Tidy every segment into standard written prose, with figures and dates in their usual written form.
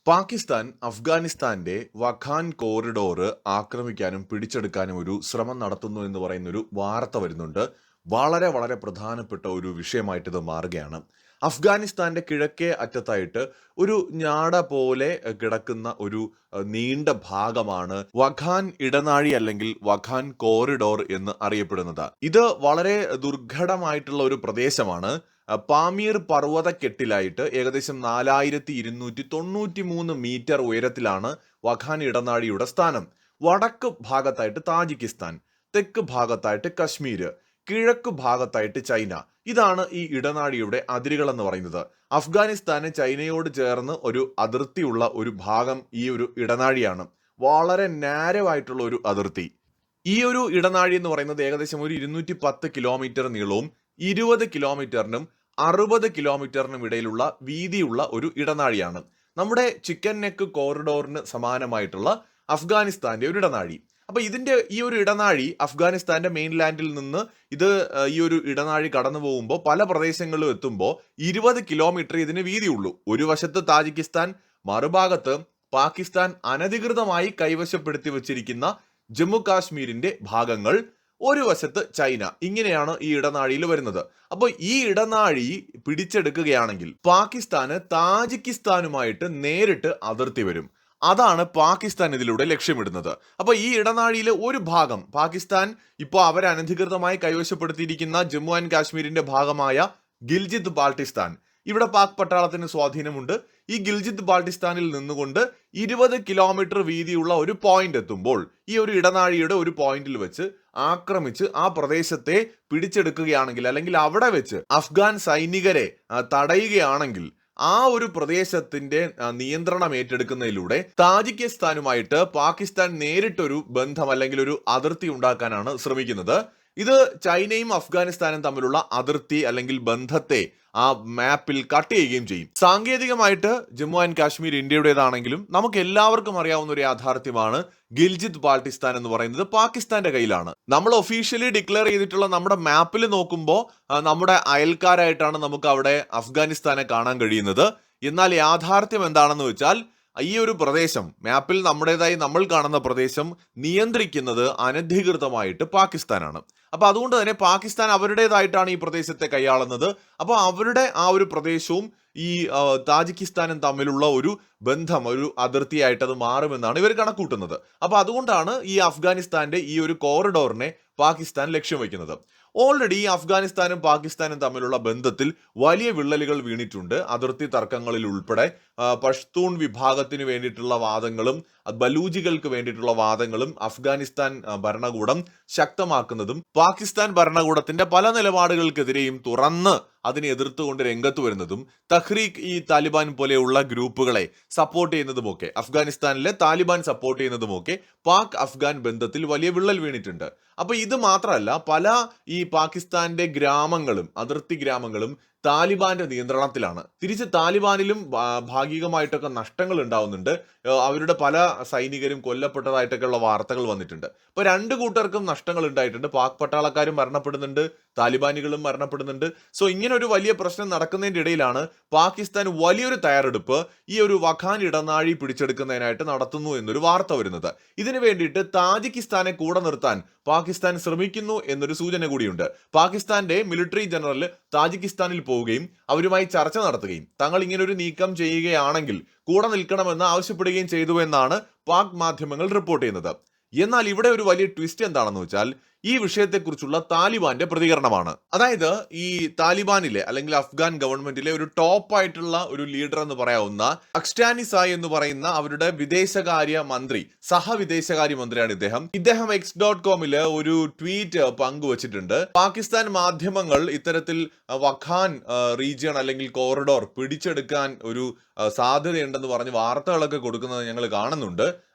Pakistan അഫ്ഗാനിസ്ഥാന്റെ Wakhan corridor ആക്രമിക്കാനും പിടിച്ചെടുക്കാനും ഒരു ശ്രമം നടത്തുന്നു എന്ന് പറയുന്നൊരു വാർത്ത വരുന്നുണ്ട്. വളരെ വളരെ പ്രധാനപ്പെട്ട ഒരു വിഷയമായിട്ട് ഇത് മാറുകയാണ്. അഫ്ഗാനിസ്ഥാന്റെ കിഴക്കേ അറ്റത്തായിട്ട് ഒരു ഞാട പോലെ കിടക്കുന്ന ഒരു നീണ്ട ഭാഗമാണ് വഖാൻ ഇടനാഴി അല്ലെങ്കിൽ വഖാൻ കോറിഡോർ എന്ന് അറിയപ്പെടുന്നത്. ഇത് വളരെ ദുർഘടമായിട്ടുള്ള ഒരു പ്രദേശമാണ്. പാമീർ പർവ്വതക്കെട്ടിലായിട്ട് ഏകദേശം 4293 മീറ്റർ ഉയരത്തിലാണ് വഖാൻ ഇടനാഴിയുടെ സ്ഥാനം. വടക്ക് ഭാഗത്തായിട്ട് താജിക്കിസ്ഥാൻ, തെക്ക് ഭാഗത്തായിട്ട് കശ്മീർ, കിഴക്ക് ഭാഗത്തായിട്ട് ചൈന. ഇതാണ് ഈ ഇടനാഴിയുടെ അതിരുകൾ എന്ന് പറയുന്നത്. അഫ്ഗാനിസ്ഥാന് ചൈനയോട് ചേർന്ന് ഒരു അതിർത്തിയുള്ള ഒരു ഭാഗം ഈ ഒരു ഇടനാഴിയാണ്. വളരെ നാരോ ഒരു അതിർത്തി. ഈ ഒരു ഇടനാഴി എന്ന് പറയുന്നത് ഏകദേശം ഒരു 210 കിലോമീറ്റർ നീളവും 20 കിലോമീറ്ററിനും 60 കിലോമീറ്ററിനും ഇടയിലുള്ള വീതിയുള്ള ഒരു ഇടനാഴിയാണ്. നമ്മുടെ ചിക്കൻ നെക്ക് കോറിഡോറിന് സമാനമായിട്ടുള്ള അഫ്ഗാനിസ്ഥാന്റെ ഒരു ഇടനാഴി. അപ്പൊ ഇതിന്റെ ഈ ഒരു ഇടനാഴി അഫ്ഗാനിസ്ഥാന്റെ മെയിൻലാൻഡിൽ നിന്ന് ഈ ഒരു ഇടനാഴി കടന്നു പോകുമ്പോൾ പല പ്രദേശങ്ങളിലും എത്തുമ്പോൾ 20 കിലോമീറ്റർ ഇതിന് വീതിയുള്ളൂ. ഒരു വശത്ത് താജിക്കിസ്ഥാൻ, മറുഭാഗത്ത് പാകിസ്ഥാൻ അനധികൃതമായി കൈവശപ്പെടുത്തി വെച്ചിരിക്കുന്ന ജമ്മു കാശ്മീരിന്റെ ഭാഗങ്ങൾ, ഒരു വശത്ത് ചൈന. ഇങ്ങനെയാണ് ഈ ഇടനാഴിയിൽ വരുന്നത്. അപ്പോൾ ഈ ഇടനാഴി പിടിച്ചെടുക്കുകയാണെങ്കിൽ പാകിസ്ഥാന് താജിക്കിസ്ഥാനുമായിട്ട് നേരിട്ട് അതിർത്തി വരും. അതാണ് പാകിസ്ഥാൻ ഇതിലൂടെ ലക്ഷ്യമിടുന്നത്. അപ്പൊ ഈ ഇടനാഴിയിലെ ഒരു ഭാഗം പാകിസ്ഥാൻ ഇപ്പോൾ അവർ അനധികൃതമായി കൈവശപ്പെടുത്തിയിരിക്കുന്ന ജമ്മു ആൻഡ് കാശ്മീരിന്റെ ഭാഗമായ ഗിൽജിത് ബാൾട്ടിസ്ഥാൻ, ഇവിടെ പാക് പട്ടാളത്തിന് സ്വാധീനമുണ്ട്. ഈ ഗിൽജിത് ബാൾട്ടിസ്ഥാനിൽ നിന്നുകൊണ്ട് 20 കിലോമീറ്റർ വീതിയുള്ള ഒരു പോയിന്റ് എത്തുമ്പോൾ ഈ ഒരു ഇടനാഴിയുടെ ഒരു പോയിന്റിൽ വെച്ച് ആക്രമിച്ച് ആ പ്രദേശത്തെ പിടിച്ചെടുക്കുകയാണെങ്കിൽ, അല്ലെങ്കിൽ അവിടെ വെച്ച് അഫ്ഗാൻ സൈനികരെ തടയുകയാണെങ്കിൽ, ആ ഒരു പ്രദേശത്തിന്റെ നിയന്ത്രണം ഏറ്റെടുക്കുന്നതിലൂടെ താജിക്കിസ്ഥാനുമായിട്ട് പാകിസ്ഥാൻ നേരിട്ടൊരു ബന്ധം അല്ലെങ്കിൽ ഒരു അതിർത്തി ഉണ്ടാക്കാനാണ് ശ്രമിക്കുന്നത്. ഇത് ചൈനയും അഫ്ഗാനിസ്ഥാനും തമ്മിലുള്ള അതിർത്തി അല്ലെങ്കിൽ ബന്ധത്തെ ആ മാപ്പിൽ കട്ട് ചെയ്യുകയും ചെയ്യും. സാങ്കേതികമായിട്ട് ജമ്മു ആൻഡ് കാശ്മീർ ഇന്ത്യയുടേതാണെങ്കിലും നമുക്ക് എല്ലാവർക്കും അറിയാവുന്ന ഒരു യാഥാർത്ഥ്യമാണ്, ഗിൽജിത് ബാൾട്ടിസ്ഥാൻ എന്ന് പറയുന്നത് പാകിസ്ഥാന്റെ കയ്യിലാണ്. നമ്മൾ ഒഫീഷ്യലി ഡിക്ലെയർ ചെയ്തിട്ടുള്ള നമ്മുടെ മാപ്പിൽ നോക്കുമ്പോൾ നമ്മുടെ അയൽക്കാരായിട്ടാണ് നമുക്ക് അവിടെ അഫ്ഗാനിസ്ഥാനെ കാണാൻ കഴിയുന്നത്. എന്നാൽ യാഥാർത്ഥ്യം എന്താണെന്ന് വെച്ചാൽ ഈ ഒരു പ്രദേശം മാപ്പിൽ നമ്മുടേതായി നമ്മൾ കാണുന്ന പ്രദേശം നിയന്ത്രിക്കുന്നത് അനധികൃതമായിട്ട് പാകിസ്ഥാനാണ്. അപ്പൊ അതുകൊണ്ട് തന്നെ പാകിസ്ഥാൻ അവരുടേതായിട്ടാണ് ഈ പ്രദേശത്തെ കൈയാളുന്നത്. അപ്പോൾ അവരുടെ ആ ഒരു പ്രദേശവും ഈ താജിക്കിസ്ഥാനും തമ്മിലുള്ള ഒരു ബന്ധം, ഒരു അതിർത്തിയായിട്ട് അത് മാറുമെന്നാണ് ഇവർ കണക്കൂട്ടുന്നത്. അപ്പൊ അതുകൊണ്ടാണ് ഈ അഫ്ഗാനിസ്ഥാന്റെ ഈ ഒരു കോറിഡോറിനെ പാകിസ്ഥാൻ ലക്ഷ്യം വയ്ക്കുന്നത്. ഓൾറെഡി അഫ്ഗാനിസ്ഥാനും പാകിസ്ഥാനും തമ്മിലുള്ള ബന്ധത്തിൽ വലിയ വിള്ളലുകൾ വീണിട്ടുണ്ട്. അതിർത്തി തർക്കങ്ങളിൽ ഉൾപ്പെടെ പഷ്തൂൺ വിഭാഗത്തിന് വേണ്ടിയിട്ടുള്ള വാദങ്ങളും ബലൂജികൾക്ക് വേണ്ടിയിട്ടുള്ള വാദങ്ങളും അഫ്ഗാനിസ്ഥാൻ ഭരണകൂടം ശക്തമാക്കുന്നതും പാകിസ്ഥാൻ ഭരണകൂടത്തിന്റെ പല നിലപാടുകൾക്കെതിരെയും തുറന്ന് അതിനെ എതിർത്തുകൊണ്ട് രംഗത്ത് വരുന്നതും തഹ്രീക്ക് ഈ താലിബാൻ പോലെയുള്ള ഗ്രൂപ്പുകളെ സപ്പോർട്ട് ചെയ്യുന്നതുമൊക്കെ, അഫ്ഗാനിസ്ഥാനിലെ താലിബാൻ സപ്പോർട്ട് ചെയ്യുന്നതുമൊക്കെ പാക് അഫ്ഗാൻ ബന്ധത്തിൽ വലിയ വിള്ളൽ വീണിട്ടുണ്ട്. അപ്പൊ ഇത് മാത്രമല്ല, പല ഈ പാകിസ്ഥാന്റെ ഗ്രാമങ്ങളും അതിർത്തി ഗ്രാമങ്ങളും താലിബാന്റെ നിയന്ത്രണത്തിലാണ്. തിരിച്ച് താലിബാനിലും ഭാഗികമായിട്ടൊക്കെ നഷ്ടങ്ങൾ ഉണ്ടാവുന്നുണ്ട്. അവരുടെ പല സൈനികരും കൊല്ലപ്പെട്ടതായിട്ടൊക്കെയുള്ള വാർത്തകൾ വന്നിട്ടുണ്ട്. ഇപ്പൊ രണ്ടു കൂട്ടർക്കും നഷ്ടങ്ങൾ ഉണ്ടായിട്ടുണ്ട്. പാക് പട്ടാളക്കാരും മരണപ്പെടുന്നുണ്ട്, താലിബാനികളും മരണപ്പെടുന്നുണ്ട്. സോ ഇങ്ങനെ ഒരു വലിയ പ്രശ്നം നടക്കുന്നതിന്റെ ഇടയിലാണ് പാകിസ്ഥാൻ വലിയൊരു തയ്യാറെടുപ്പ് ഈ ഒരു വഖാൻ ഇടനാഴി പിടിച്ചെടുക്കുന്നതിനായിട്ട് നടത്തുന്നു എന്നൊരു വാർത്ത വരുന്നത്. ഇതിനു വേണ്ടിയിട്ട് താജിക്കിസ്ഥാനെ കൂടെ നിർത്താൻ പാകിസ്ഥാൻ ശ്രമിക്കുന്നു എന്നൊരു സൂചന കൂടിയുണ്ട്. പാകിസ്ഥാന്റെ മിലിറ്ററി ജനറൽ താജിക്കിസ്ഥാനിൽ പോവുകയും അവരുമായി ചർച്ച നടത്തുകയും തങ്ങൾ ഇങ്ങനൊരു നീക്കം ചെയ്യുകയാണെങ്കിൽ കൂടെ നിൽക്കണമെന്ന് ആവശ്യപ്പെടുകയും ചെയ്തു എന്നാണ് പാക് മാധ്യമങ്ങൾ റിപ്പോർട്ട് ചെയ്യുന്നത്. എന്നാൽ ഇവിടെ ഒരു വലിയ ട്വിസ്റ്റ് എന്താണെന്ന് വെച്ചാൽ ഈ വിഷയത്തെക്കുറിച്ചുള്ള താലിബാന്റെ പ്രതികരണമാണ്. അതായത് ഈ താലിബാനിലെ അല്ലെങ്കിൽ അഫ്ഗാൻ ഗവൺമെന്റിലെ ഒരു ടോപ്പ് ആയിട്ടുള്ള ഒരു ലീഡർ എന്ന് പറയാവുന്ന അക്ഷ്ടാനി സായ് എന്ന് പറയുന്ന അവരുടെ വിദേശകാര്യ മന്ത്രി, സഹവിദേശകാര്യ മന്ത്രിയാണ് ഇദ്ദേഹം x.com ഒരു ട്വീറ്റ് പങ്കുവച്ചിട്ടുണ്ട്. പാകിസ്ഥാൻ മാധ്യമങ്ങൾ ഇത്തരത്തിൽ വഖാൻ റീജിയൺ അല്ലെങ്കിൽ കോറിഡോർ പിടിച്ചെടുക്കാൻ ഒരു സാധ്യതയുണ്ടെന്ന് പറഞ്ഞ് വാർത്തകളൊക്കെ കൊടുക്കുന്നത് ഞങ്ങൾ കാണുന്നുണ്ട്.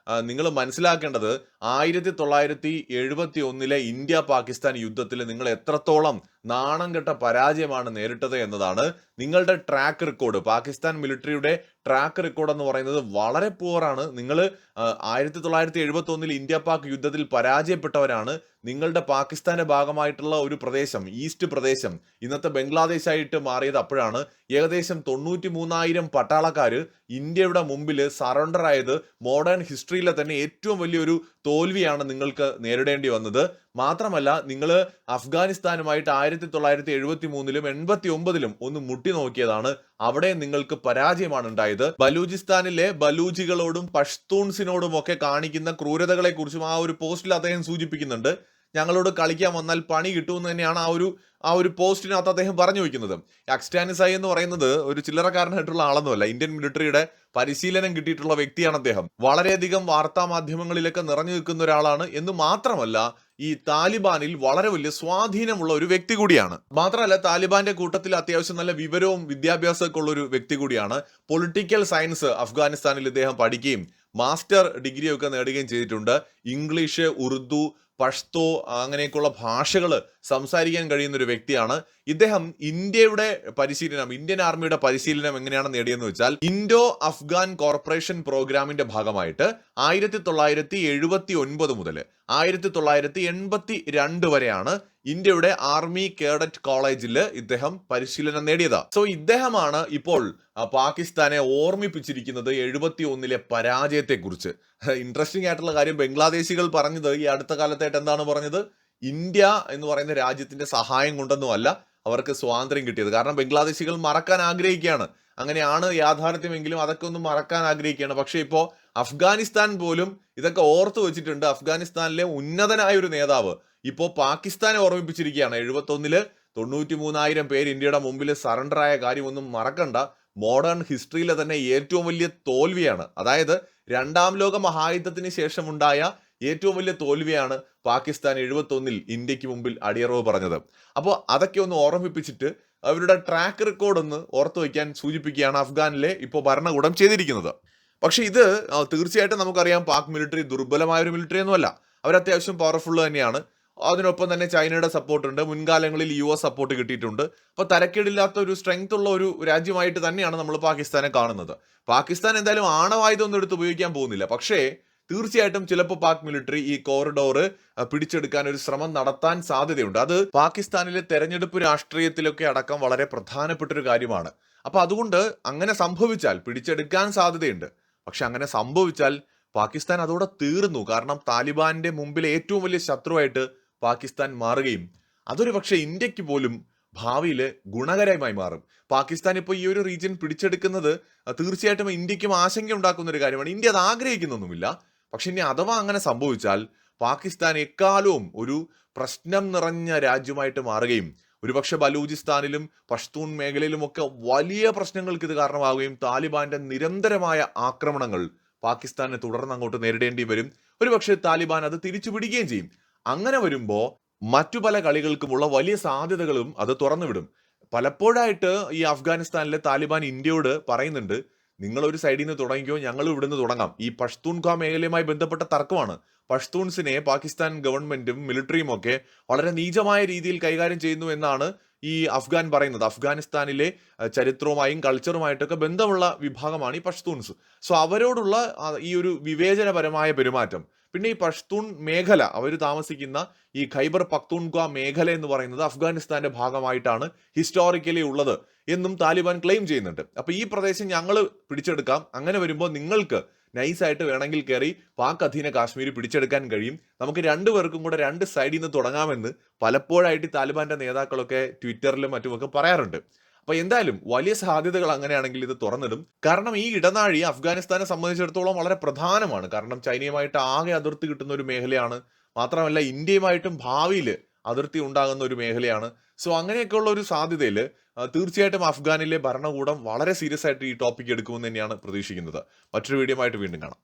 നിങ്ങൾ മനസ്സിലാക്കേണ്ടത് 1971 ഇന്ത്യ പാകിസ്ഥാൻ യുദ്ധത്തിൽ നിങ്ങൾ എത്രത്തോളം നാണം കെട്ട പരാജയമാണ് നേരിട്ടത് എന്നതാണ്. നിങ്ങളുടെ ട്രാക്ക് റെക്കോർഡ്, പാകിസ്ഥാൻ മിലിറ്ററിയുടെ ട്രാക്ക് റെക്കോർഡ് എന്ന് പറയുന്നത് വളരെ പുവറാണ്. നിങ്ങൾ 1971 ഇന്ത്യ പാക് യുദ്ധത്തിൽ പരാജയപ്പെട്ടവരാണ്. നിങ്ങളുടെ പാകിസ്ഥാന്റെ ഭാഗമായിട്ടുള്ള ഒരു പ്രദേശം, ഈസ്റ്റ് പ്രദേശം ഇന്നത്തെ ബംഗ്ലാദേശ് ആയിട്ട് മാറിയത് അപ്പോഴാണ്. ഏകദേശം 93,000 പട്ടാളക്കാര് ഇന്ത്യയുടെ മുമ്പിൽ സറണ്ടർ ആയത് മോഡേൺ ഹിസ്റ്ററിയിലെ തന്നെ ഏറ്റവും വലിയൊരു തോൽവിയാണ് നിങ്ങൾക്ക് നേരിടേണ്ടി വന്നത്. മാത്രമല്ല, നിങ്ങൾ അഫ്ഗാനിസ്ഥാനുമായിട്ട് 1973-ലും 89-ലും ഒന്ന് മുട്ടി നോക്കിയതാണ്. അവിടെ നിങ്ങൾക്ക് പരാജയമാണ് ഉണ്ടായത്. ബലൂചിസ്ഥാനിലെ ബലൂജികളോടും പഷ്തൂൺസിനോടും ഒക്കെ കാണിക്കുന്ന ക്രൂരതകളെ കുറിച്ചും ആ ഒരു പോസ്റ്റിൽ അദ്ദേഹം സൂചിപ്പിക്കുന്നുണ്ട്. ഞങ്ങളോട് കളിക്കാൻ വന്നാൽ പണി കിട്ടുമെന്ന് തന്നെയാണ് ആ ഒരു പോസ്റ്റിനകത്ത് അദ്ദേഹം പറഞ്ഞു വയ്ക്കുന്നത്. അക്സ്റ്റാനിസായി എന്ന് പറയുന്നത് ഒരു ചില്ലറക്കാരനായിട്ടുള്ള ആളൊന്നുമല്ല. ഇന്ത്യൻ മിലിറ്ററിയുടെ പരിശീലനം കിട്ടിയിട്ടുള്ള വ്യക്തിയാണ് അദ്ദേഹം. വളരെയധികം വാർത്താ മാധ്യമങ്ങളിലൊക്കെ നിറഞ്ഞു നിൽക്കുന്ന ഒരാളാണ് എന്ന് മാത്രമല്ല, ഈ താലിബാനിൽ വളരെ വലിയ സ്വാധീനമുള്ള ഒരു വ്യക്തി കൂടിയാണ്. മാത്രമല്ല, താലിബാന്റെ കൂട്ടത്തിൽ അത്യാവശ്യം നല്ല വിവരവും വിദ്യാഭ്യാസമൊക്കെ ഉള്ള ഒരു വ്യക്തി കൂടിയാണ്. പൊളിറ്റിക്കൽ സയൻസ് അഫ്ഗാനിസ്ഥാനിൽ ഇദ്ദേഹം പഠിക്കുകയും മാസ്റ്റർ ഡിഗ്രിയൊക്കെ നേടുകയും ചെയ്തിട്ടുണ്ട്. ഇംഗ്ലീഷ്, ഉറുദു, പഷ്തോ അങ്ങനെയൊക്കെയുള്ള ഭാഷകൾ സംസാരിക്കാൻ കഴിയുന്ന ഒരു വ്യക്തിയാണ് ഇദ്ദേഹം. ഇന്ത്യയുടെ പരിശീലനം, ഇന്ത്യൻ ആർമിയുടെ പരിശീലനം എങ്ങനെയാണ് നേടിയെന്ന് വെച്ചാൽ, ഇൻഡോ അഫ്ഗാൻ കോർപ്പറേഷൻ പ്രോഗ്രാമിന്റെ ഭാഗമായിട്ട് 1979 മുതൽ 1982 വരെയാണ് ഇന്ത്യയുടെ ആർമി കേഡറ്റ് കോളേജിൽ ഇദ്ദേഹം പരിശീലനം നേടിയത്. സോ ഇദ്ദേഹമാണ് ഇപ്പോൾ പാകിസ്ഥാനെ ഓർമ്മിപ്പിച്ചിരിക്കുന്നത് 71-ലെ പരാജയത്തെ കുറിച്ച്. ഇൻട്രസ്റ്റിംഗ് ആയിട്ടുള്ള കാര്യം, ബംഗ്ലാദേശികൾ പറഞ്ഞത് ഈ അടുത്ത കാലത്തായിട്ട് എന്താണ് പറഞ്ഞത്? ഇന്ത്യ എന്ന് പറയുന്ന രാജ്യത്തിന്റെ സഹായം കൊണ്ടൊന്നുമല്ല അവർക്ക് സ്വാതന്ത്ര്യം കിട്ടിയത്. കാരണം ബംഗ്ലാദേശികൾ മറക്കാൻ ആഗ്രഹിക്കുകയാണ്. അങ്ങനെയാണ് യാഥാർത്ഥ്യമെങ്കിലും അതൊക്കെ ഒന്ന് മറക്കാൻ ആഗ്രഹിക്കുകയാണ്. പക്ഷെ ഇപ്പോ അഫ്ഗാനിസ്ഥാൻ പോലും ഇതൊക്കെ ഓർത്തു വെച്ചിട്ടുണ്ട്. അഫ്ഗാനിസ്ഥാനിലെ ഉന്നതനായ ഒരു നേതാവ് ഇപ്പോ പാകിസ്ഥാനെ ഓർമ്മിപ്പിച്ചിരിക്കുകയാണ്. 71-ല് 93,000 പേര് ഇന്ത്യയുടെ മുമ്പിൽ സറണ്ടർ ആയ കാര്യമൊന്നും മറക്കണ്ട. മോഡേൺ ഹിസ്റ്ററിയിലെ തന്നെ ഏറ്റവും വലിയ തോൽവിയാണ്. അതായത് 2ാം ലോക മഹായുദ്ധത്തിന് ശേഷമുണ്ടായ ഏറ്റവും വലിയ തോൽവിയാണ് പാകിസ്ഥാൻ 71-ൽ ഇന്ത്യക്ക് മുമ്പിൽ അടിയറവ് പറഞ്ഞത്. അപ്പോൾ അതൊക്കെ ഒന്ന് ഓർമ്മിപ്പിച്ചിട്ട് അവരുടെ ട്രാക്ക് റെക്കോർഡ് ഒന്ന് ഓർത്തു വയ്ക്കാൻ സൂചിപ്പിക്കുകയാണ് അഫ്ഗാനിലെ ഇപ്പോൾ ഭരണകൂടം ചെയ്തിരിക്കുന്നത്. പക്ഷെ ഇത് തീർച്ചയായിട്ടും നമുക്കറിയാം, പാക് മിലിറ്ററി ദുർബലമായ ഒരു മിലിറ്ററി ഒന്നുമല്ല. അവർ അത്യാവശ്യം പവർഫുൾ തന്നെയാണ്. അതിനൊപ്പം തന്നെ ചൈനയുടെ സപ്പോർട്ട് ഉണ്ട്. മുൻകാലങ്ങളിൽ US സപ്പോർട്ട് കിട്ടിയിട്ടുണ്ട്. അപ്പോൾ തരക്കേടില്ലാത്ത ഒരു സ്ട്രെങ്ത് ഉള്ള ഒരു രാജ്യമായിട്ട് തന്നെയാണ് നമ്മൾ പാകിസ്ഥാനെ കാണുന്നത്. പാകിസ്ഥാൻ എന്തായാലും ആണവായുധം ഒന്നും എടുത്ത് ഉപയോഗിക്കാൻ പോകുന്നില്ല. പക്ഷേ തീർച്ചയായിട്ടും ചിലപ്പോൾ പാക് മിലിറ്ററി ഈ കോറിഡോർ പിടിച്ചെടുക്കാൻ ഒരു ശ്രമം നടത്താൻ സാധ്യതയുണ്ട്. അത് പാകിസ്ഥാനിലെ തെരഞ്ഞെടുപ്പ് രാഷ്ട്രീയത്തിലൊക്കെ അടക്കം വളരെ പ്രധാനപ്പെട്ട ഒരു കാര്യമാണ്. അപ്പൊ അതുകൊണ്ട് അങ്ങനെ സംഭവിച്ചാൽ പിടിച്ചെടുക്കാൻ സാധ്യതയുണ്ട്. പക്ഷെ അങ്ങനെ സംഭവിച്ചാൽ പാകിസ്ഥാൻ അതോടെ തീർന്നു. കാരണം താലിബാന്റെ മുമ്പിൽ ഏറ്റവും വലിയ ശത്രുവായിട്ട് പാകിസ്ഥാൻ മാറുകയും അതൊരു പക്ഷേ ഇന്ത്യക്ക് പോലും ഭാവിയിൽ ഗുണകരമായി മാറും. പാകിസ്ഥാൻ ഇപ്പോൾ ഈ ഒരു റീജിയൻ പിടിച്ചെടുക്കുന്നത് തീർച്ചയായിട്ടും ഇന്ത്യക്കും ആശങ്ക ഉണ്ടാക്കുന്ന ഒരു കാര്യമാണ്. ഇന്ത്യ അത് ആഗ്രഹിക്കുന്നൊന്നുമില്ല. പക്ഷെ ഇനി അഥവാ അങ്ങനെ സംഭവിച്ചാൽ പാകിസ്ഥാൻ എക്കാലവും ഒരു പ്രശ്നം നിറഞ്ഞ രാജ്യമായിട്ട് മാറുകയും ഒരുപക്ഷെ ബലൂചിസ്ഥാനിലും പഷ്തൂൺ മേഖലയിലുമൊക്കെ വലിയ പ്രശ്നങ്ങൾക്ക് ഇത് കാരണമാവുകയും താലിബാന്റെ നിരന്തരമായ ആക്രമണങ്ങൾ പാകിസ്ഥാനെ തുടർന്ന് അങ്ങോട്ട് നേരിടേണ്ടി വരും. ഒരുപക്ഷെ താലിബാൻ അത് തിരിച്ചു പിടിക്കുകയും ചെയ്യും. അങ്ങനെ വരുമ്പോൾ മറ്റു പല കളികൾക്കുമുള്ള വലിയ സാധ്യതകളും അത് തുറന്നുവിടും. പലപ്പോഴായിട്ട് ഈ അഫ്ഗാനിസ്ഥാനിലെ താലിബാൻ ഇന്ത്യയോട് പറയുന്നുണ്ട്, നിങ്ങൾ ഒരു സൈഡിൽ നിന്ന് തുടങ്ങിക്കോ, ഞങ്ങൾ ഇവിടുന്ന് തുടങ്ങാം. ഈ പഷ്തൂൺഖ്വ മേഖലയുമായി ബന്ധപ്പെട്ട തർക്കമാണ്. പഷ്തൂൺസിനെ പാകിസ്ഥാൻ ഗവൺമെന്റും മിലിറ്ററിയും ഒക്കെ വളരെ നീചമായ രീതിയിൽ കൈകാര്യം ചെയ്യുന്നു എന്നാണ് ഈ അഫ്ഗാൻ പറയുന്നത്. അഫ്ഗാനിസ്ഥാനിലെ ചരിത്രവുമായും കൾച്ചറുമായിട്ടൊക്കെ ബന്ധമുള്ള വിഭാഗമാണ് ഈ പഷ്തൂൺസ്. സോ അവരോടുള്ള ഈ ഒരു വിവേചനപരമായ പെരുമാറ്റം, പിന്നെ ഈ പഷ്തൂൺ മേഖല, അവർ താമസിക്കുന്ന ഈ ഖൈബർ പഖ്തൂൺഖ്വ മേഖല എന്ന് പറയുന്നത് അഫ്ഗാനിസ്ഥാന്റെ ഭാഗമായിട്ടാണ് ഹിസ്റ്റോറിക്കലി ഉള്ളത് എന്നും താലിബാൻ ക്ലെയിം ചെയ്യുന്നുണ്ട്. അപ്പൊ ഈ പ്രദേശം ഞങ്ങൾ പിടിച്ചെടുക്കാം, അങ്ങനെ വരുമ്പോൾ നിങ്ങൾക്ക് നൈസായിട്ട് വേണമെങ്കിൽ കയറി പാക് അധീന കാശ്മീർ പിടിച്ചെടുക്കാൻ കഴിയും, നമുക്ക് രണ്ടുപേർക്കും കൂടെ രണ്ട് സൈഡിൽ നിന്ന് തുടങ്ങാമെന്ന് പലപ്പോഴായിട്ട് താലിബാന്റെ നേതാക്കളൊക്കെ ട്വിറ്ററിലും മറ്റുമൊക്കെ പറയാറുണ്ട്. അപ്പൊ എന്തായാലും വലിയ സാധ്യതകൾ അങ്ങനെയാണെങ്കിൽ ഇത് തുറന്നിടും. കാരണം ഈ ഇടനാഴി അഫ്ഗാനിസ്ഥാനെ സംബന്ധിച്ചിടത്തോളം വളരെ പ്രധാനമാണ്. കാരണം ചൈനയുമായിട്ട് ആകെ അതിർത്തി കിട്ടുന്ന ഒരു മേഖലയാണ്. മാത്രമല്ല ഇന്ത്യയുമായിട്ടും ഭാവിയിൽ അതിർത്തി ഉണ്ടാകുന്ന ഒരു മേഖലയാണ്. സോ അങ്ങനെയൊക്കെയുള്ള ഒരു സാധ്യതയിൽ തീർച്ചയായിട്ടും അഫ്ഗാനിലെ ഭരണകൂടം വളരെ സീരിയസ് ആയിട്ട് ഈ ടോപ്പിക് എടുക്കുമെന്ന് തന്നെയാണ് പ്രതീക്ഷിക്കുന്നത്. മറ്റൊരു വീഡിയോ ആയിട്ട് വീണ്ടും കാണാം.